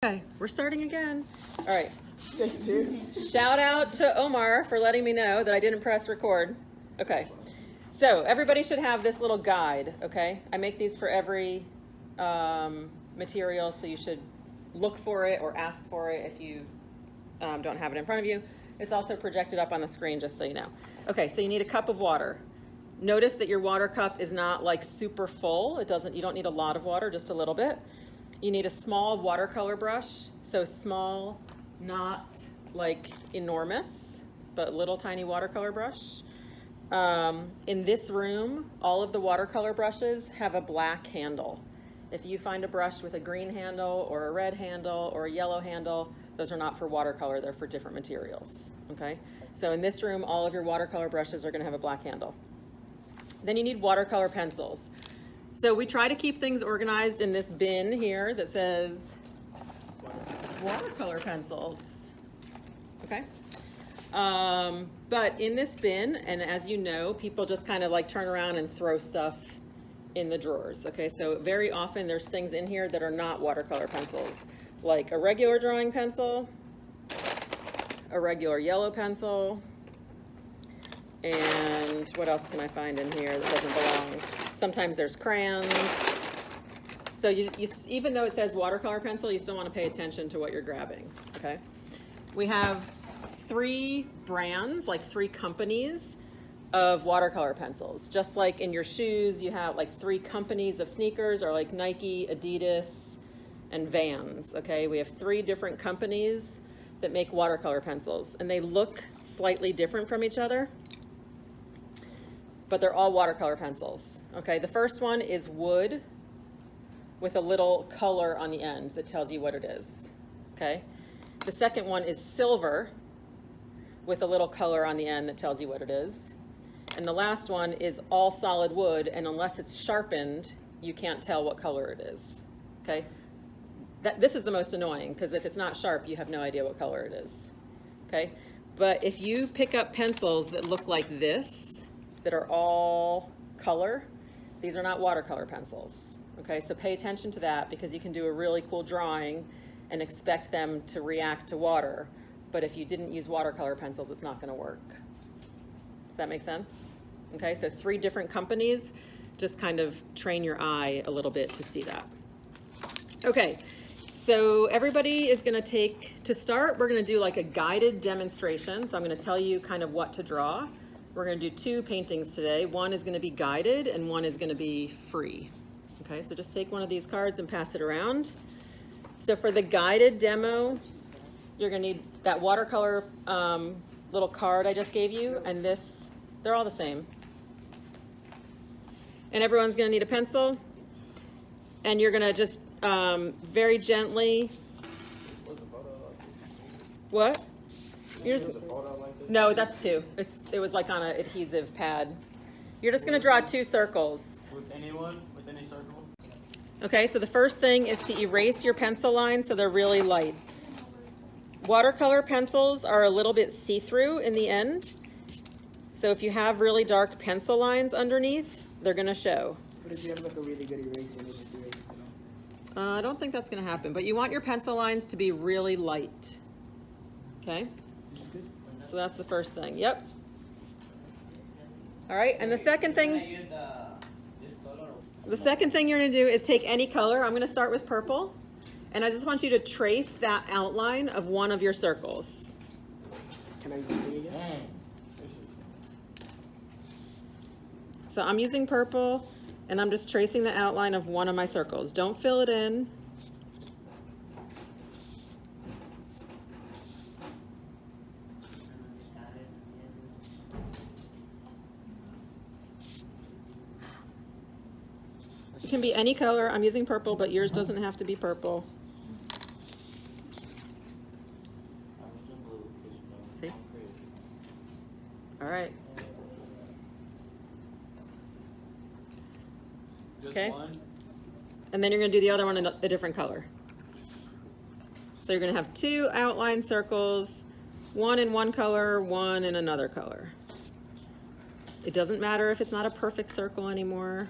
Okay, we're starting again. All right. Take two. Shout out to Omar for letting me know that I didn't press record. Okay. So everybody should have this little guide, okay? I make these for every material, so you should look for it or ask for it if you don't have it in front of you. It's also projected up on the screen, just so you know. Okay, so you need a cup of water. Notice that your water cup is not like super full. You don't need a lot of water, just a little bit. You need a small watercolor brush, so small, not like enormous, but little tiny watercolor brush. In this room, all of the watercolor brushes have a black handle. If you find a brush with a green handle or a red handle or a yellow handle, those are not for watercolor, they're for different materials, okay? So in this room, all of your watercolor brushes are gonna have a black handle. Then you need watercolor pencils. So we try to keep things organized in this bin here that says watercolor pencils, okay? But in this bin, and as you know, people just kind of like turn around and throw stuff in the drawers, okay? So very often there's things in here that are not watercolor pencils, like a regular drawing pencil, a regular yellow pencil, and what else can I find in here that doesn't belong? Sometimes there's crayons. So you even though it says watercolor pencil, you still want to pay attention to what you're grabbing, okay? We have 3 brands, like 3 companies of watercolor pencils. Just like in your shoes, you have like 3 companies of sneakers, or like Nike, Adidas, and Vans, okay? We have 3 different companies that make watercolor pencils, and they look slightly different from each other, but they're all watercolor pencils, okay? The first one is wood with a little color on the end that tells you what it is, okay? The second one is silver with a little color on the end that tells you what it is. And the last one is all solid wood, and unless it's sharpened, you can't tell what color it is, okay? This is the most annoying, because if it's not sharp, you have no idea what color it is, okay? But if you pick up pencils that look like this, that are all color, these are not watercolor pencils, okay? So pay attention to that, because you can do a really cool drawing and expect them to react to water, but if you didn't use watercolor pencils, it's not gonna work. Does that make sense? Okay, so 3 different companies, just kind of train your eye a little bit to see that. Okay, so everybody is gonna to start, we're gonna do like a guided demonstration. So I'm gonna tell you kind of what to draw. We're gonna do 2 paintings today. One is gonna be guided and one is gonna be free. Okay, so just take one of these cards and pass it around. So for the guided demo, you're gonna need that watercolor little card I just gave you, and this, they're all the same. And everyone's gonna need a pencil, and you're gonna just very gently, what? You're just, no, that's 2. It was like on an adhesive pad. You're just gonna draw 2 circles. With anyone? With any circle? Okay, so the first thing is to erase your pencil lines so they're really light. Watercolor pencils are a little bit see-through in the end. So if you have really dark pencil lines underneath, they're gonna show. But if you have like a really good eraser, you just erase it, you know? I don't think that's gonna happen, but you want your pencil lines to be really light. Okay? So that's the first thing, yep. All right, and the second thing you're gonna do is take any color. I'm gonna start with purple, and I just want you to trace that outline of one of your circles. Can I use this thing again? So I'm using purple, and I'm just tracing the outline of one of my circles. Don't fill it in. It can be any color. I'm using purple, but yours doesn't have to be purple. See? All right. Okay. And then you're going to do the other one in a different color. So you're going to have 2 outline circles, one in one color, one in another color. It doesn't matter if it's not a perfect circle anymore.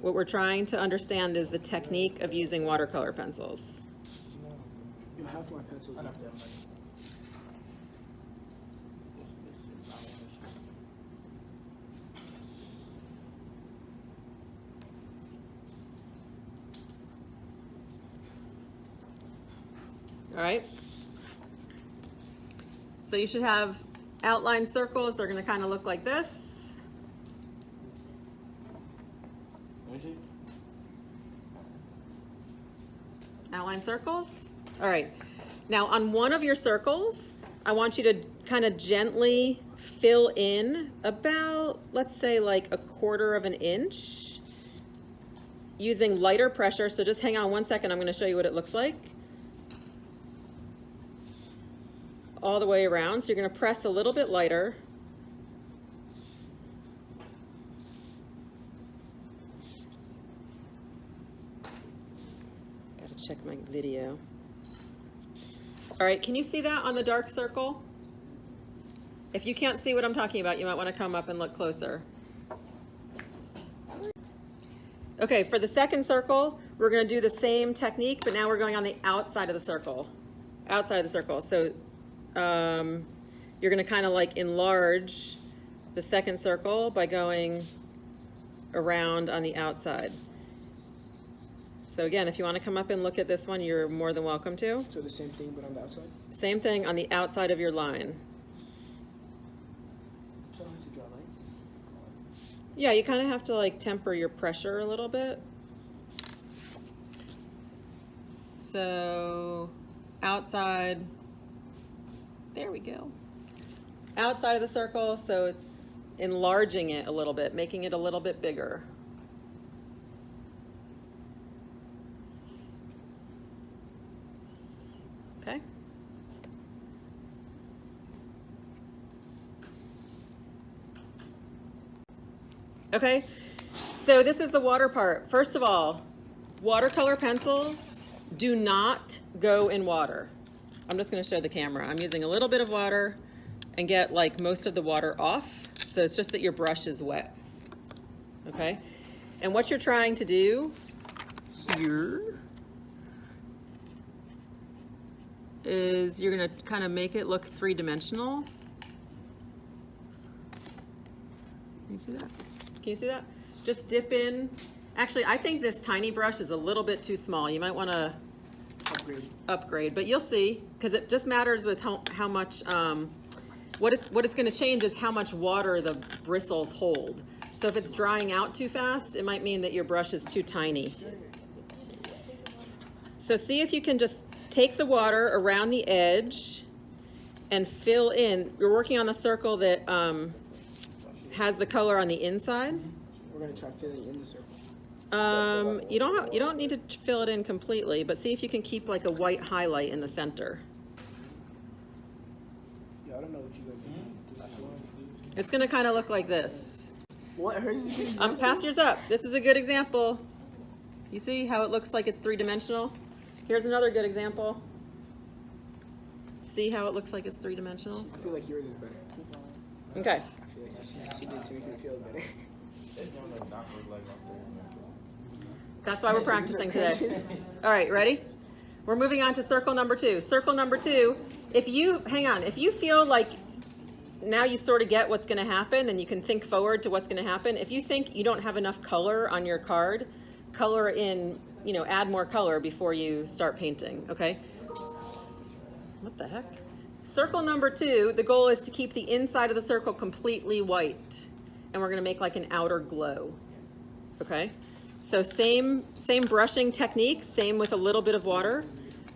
what we're trying to understand is the technique of using watercolor pencils. You have my pencil. I don't have to have money. All right. So you should have outline circles. They're going to kind of look like this. Let me see. Outline circles. All right. Now on one of your circles, I want you to kind of gently fill in about, let's say, like 1/4 of an inch using lighter pressure. So just hang on one second. I'm going to show you what it looks like. All the way around. So you're going to press a little bit lighter. Got to check my video. All right, can you see that on the dark circle? If you can't see what I'm talking about, you might want to come up and look closer. Okay, for the second circle, we're going to do the same technique, but now we're going on the outside of the circle. Outside of the circle. So you're going to kind of like enlarge the second circle by going around on the outside. So again, if you want to come up and look at this one, you're more than welcome to. So the same thing, but on the outside? Same thing on the outside of your line. So I have to draw lines? Yeah, you kind of have to like temper your pressure a little bit. So outside, there we go. Outside of the circle, so it's enlarging it a little bit, making it a little bit bigger. Okay. Okay, so this is the water part. First of all, watercolor pencils do not go in water. I'm just going to show the camera. I'm using a little bit of water and get like most of the water off. So it's just that your brush is wet. Okay, and what you're trying to do here is you're going to kind of make it look three-dimensional. Can you see that? Can you see that? Just dip in. Actually, I think this tiny brush is a little bit too small. You might want to upgrade, but you'll see, because it just matters with how much, what it's going to change is how much water the bristles hold. So if it's drying out too fast, it might mean that your brush is too tiny. So see if you can just take the water around the edge and fill in. You're working on the circle that has the color on the inside. We're gonna try filling in the circle. You don't need to fill it in completely, but see if you can keep like a white highlight in the center. Yeah, I don't know what you guys do. It's gonna kind of look like this. What? Hers is a good example? Pass yours up. This is a good example. You see how it looks like it's three-dimensional? Here's another good example. See how it looks like it's three-dimensional? I feel like yours is better. Okay. I feel like she did to make me feel better. That's why we're practicing today. All right, ready? We're moving on to circle number 2. Circle number 2, if you feel like now you sort of get what's going to happen and you can think forward to what's going to happen, if you think you don't have enough color on your card, color in, add more color before you start painting, okay? What the heck? Circle number 2, the goal is to keep the inside of the circle completely white. And we're going to make like an outer glow, okay? So same brushing technique, same with a little bit of water,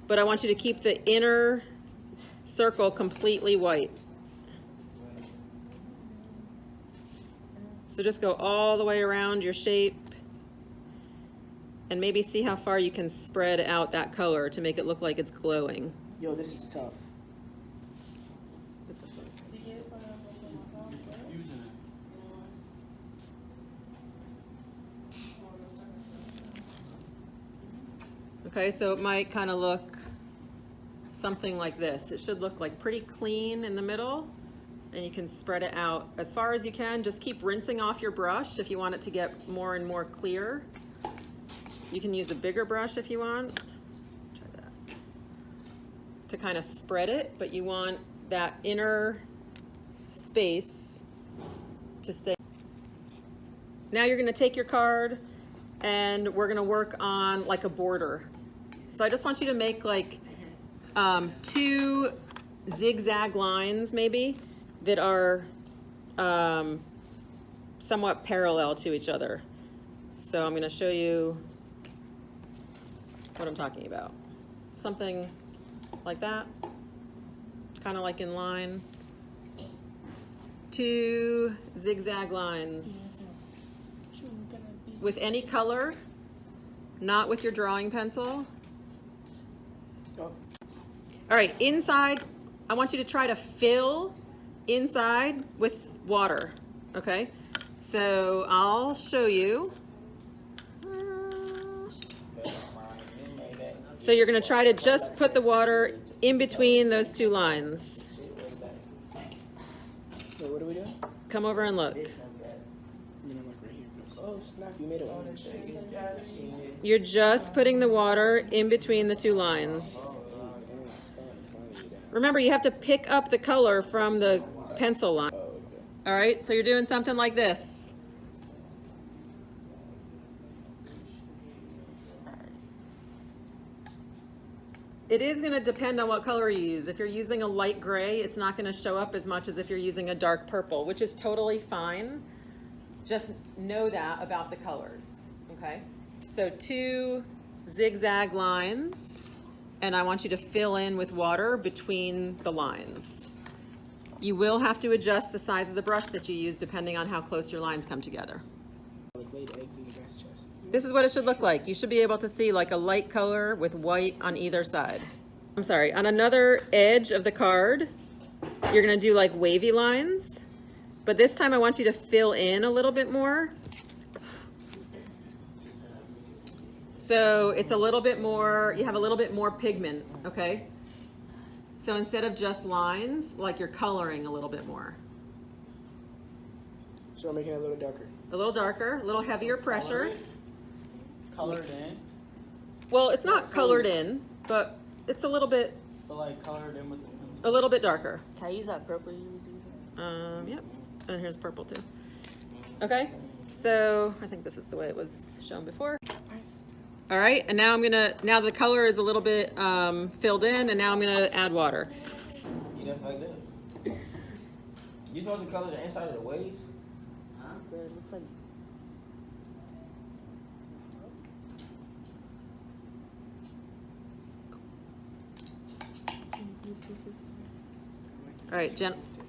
but I want you to keep the inner circle completely white. So just go all the way around your shape and maybe see how far you can spread out that color to make it look like it's glowing. Yo, this is tough. Okay, so it might kind of look something like this. It should look like pretty clean in the middle and you can spread it out as far as you can. Just keep rinsing off your brush if you want it to get more and more clear. You can use a bigger brush if you want. Try that. To kind of spread it, but you want that inner space to stay. Now you're gonna take your card and we're gonna work on like a border. So I just want you to make like 2 zigzag lines maybe that are somewhat parallel to each other. So I'm gonna show you what I'm talking about. Something like that, kind of like in line. 2 zigzag lines with any color, not with your drawing pencil. Oh. All right, inside, I want you to try to fill inside with water, okay? So I'll show you. So you're gonna try to just put the water in between those 2 lines. Wait, what are we doing? Come over and look. I mean, I'm like right here. Oh, snap, you made it one. You're just putting the water in between the 2 lines. Remember, you have to pick up the color from the pencil line. All right, so you're doing something like this. It is going to depend on what color you use. If you're using a light gray, it's not going to show up as much as if you're using a dark purple, which is totally fine. Just know that about the colors, okay? So 2 zigzag lines, and I want you to fill in with water between the lines. You will have to adjust the size of the brush that you use depending on how close your lines come together. Like laid eggs in the gas chest. This is what it should look like. You should be able to see like a light color with white on either side. I'm sorry, on another edge of the card, you're gonna do like wavy lines, but this time I want you to fill in a little bit more. So it's a little bit more, you have a little bit more pigment, okay? So instead of just lines, like you're coloring a little bit more. So I'm making it a little darker. A little darker, a little heavier pressure. Colored in, Well, it's not colored in, but it's a little bit colored in with the pencil. a little bit darker. Can I use that purple you was using? Yep, and here's purple too. Okay, so I think this is the way it was shown before. All right, and now now the color is a little bit filled in, and now I'm gonna add water. You got like that? You supposed to color the inside of the waves? Bro, it looks like All right, Jen,